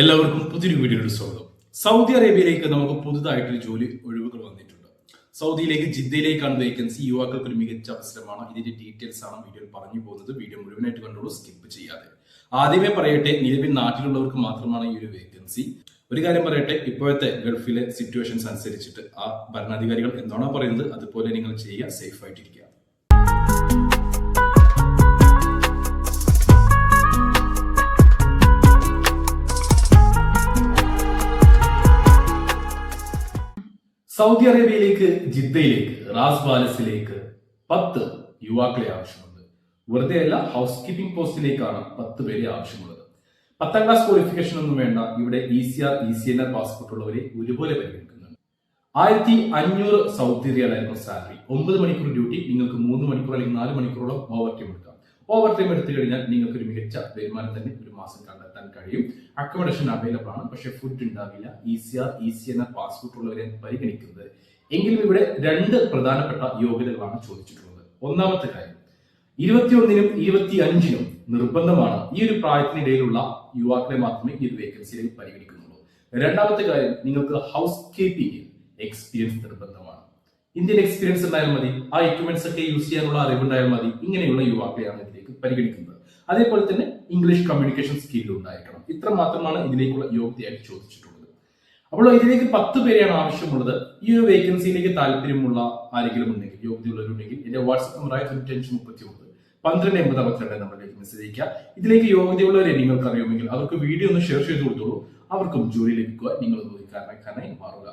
എല്ലാവർക്കും പുതിയൊരു വീഡിയോയുടെ സ്വാഗതം. സൗദി അറേബ്യയിലേക്ക് നമുക്ക് പുതുതായിട്ടൊരു ജോലി ഒഴിവുകൾ വന്നിട്ടുണ്ട്. സൗദിയിലേക്ക് ജിദ്ദയിലേക്കാണ് വേക്കൻസി. യുവാക്കൾക്ക് ഒരു മികച്ച അവസരമാണ്. ഇതിന്റെ ഡീറ്റെയിൽസ് ആണ് വീഡിയോയിൽ പറഞ്ഞു പോകുന്നത്. വീഡിയോ മുഴുവനായിട്ട് കണ്ടോളൂ, സ്കിപ്പ് ചെയ്യാതെ. ആദ്യമേ പറയട്ടെ, നിലവിൽ നാട്ടിലുള്ളവർക്ക് മാത്രമാണ് ഈ ഒരു വേക്കൻസി. ഒരു കാര്യം പറയട്ടെ, ഇപ്പോഴത്തെ ഗൾഫിലെ സിറ്റുവേഷൻസ് അനുസരിച്ചിട്ട് ആ ഭരണാധികാരികൾ എന്താണോ പറയുന്നത് അതുപോലെ നിങ്ങൾ ചെയ്യുക, സേഫ് ആയിട്ടിരിക്കുക. സൗദി അറേബ്യയിലേക്ക് ജിദ്ദയിലേക്ക് റാസ് ബാലസിലേക്ക് 10 യുവാക്കളെ ആവശ്യമുണ്ട്. വെറുതെ അല്ല, ഹൗസ് കീപ്പിംഗ് പോസ്റ്റിലേക്കാണ് 10 പേരെ ആവശ്യമുള്ളത്. 10ാം ക്ലാസ് ക്വാളിഫിക്കേഷൻ ഒന്നും വേണ്ട. ഇവിടെ ECR, ECNR പാസ്പോർട്ട് ഉള്ളവരെ ഒരുപോലെ പരിഗണിക്കുന്നുണ്ട്. 1500 സൗദി റിയാലായിരിക്കും സാലറി. 9 മണിക്കൂർ ഡ്യൂട്ടി, നിങ്ങൾക്ക് 3 മണിക്കൂർ അല്ലെങ്കിൽ 4 മണിക്കൂറോളം ഓവർ ടൈം എടുക്കാം. ഓവർ ടൈം എടുത്തു കഴിഞ്ഞാൽ നിങ്ങൾക്ക് ഒരു മികച്ച വരുമാനം തന്നെ ഒരു മാസം കണ്ടെത്താൻ കഴിയും. അക്കോമഡേഷൻ അവൈലബിൾ ആണ്, പക്ഷെ ഫുഡ് ഉണ്ടാവില്ല. ECR, ECNR പാസ്പോർട്ട് ഉള്ളവരെ പരിഗണിക്കുന്നത്. എങ്കിലും ഇവിടെ 2 പ്രധാനപ്പെട്ട യോഗ്യതകളാണ് ചോദിച്ചിട്ടുള്ളത്. ഒന്നാമത്തെ കാര്യം, 21നും 25നും നിർബന്ധമാണ്. ഈ ഒരു പ്രായത്തിനിടയിലുള്ള യുവാക്കളെ മാത്രമേ ഈ ഒരു വേക്കൻസിയിലേക്ക് പരിഗണിക്കുന്നുള്ളൂ. രണ്ടാമത്തെ കാര്യം, നിങ്ങൾക്ക് ഹൗസ് കീപ്പിംഗ് എക്സ്പീരിയൻസ് നിർബന്ധമാണ്. ഇന്ത്യൻ എക്സ്പീരിയൻസ് ഉണ്ടായാൽ മതി, ആ എക്യുപ്മെന്റ്സ് ഒക്കെ യൂസ് ചെയ്യാനുള്ള അറിവുണ്ടായാൽ മതി. ഇങ്ങനെയുള്ള യുവാക്കളെയാണ് ഇതിലേക്ക് പരിഗണിക്കുന്നത്. അതേപോലെ തന്നെ ഇംഗ്ലീഷ് കമ്മ്യൂണിക്കേഷൻ സ്കിൽ ഉണ്ടായിരിക്കണം. ഇത്ര മാത്രമാണ് ഇതിലേക്കുള്ള യോഗ്യതയായിട്ട് ചോദിച്ചിട്ടുള്ളത്. അപ്പോൾ ഇതിലേക്ക് 10 പേരെയാണ് ആവശ്യമുള്ളത്. ഈ ഒരു വേക്കൻസിയിലേക്ക് താല്പര്യമുള്ള ആരെങ്കിലും ഉണ്ടെങ്കിൽ, യോഗ്യതയുള്ളവരുണ്ടെങ്കിൽ എന്റെ വാട്സ്ആപ്പ് നമ്പറായ 9539 1280 നമ്പറിലേക്ക് മെസ്സേജ് അയക്കുക. ഇതിലേക്ക് യോഗ്യതയുള്ളവരെ നിങ്ങൾക്ക് അറിയുമെങ്കിൽ അവർക്ക് വീഡിയോ ഒന്ന് ഷെയർ ചെയ്ത് കൊടുത്തോളൂ. അവർക്കും ജോലി ലഭിക്കുക, നിങ്ങൾ കാരണക്കാരനായി മാറുക.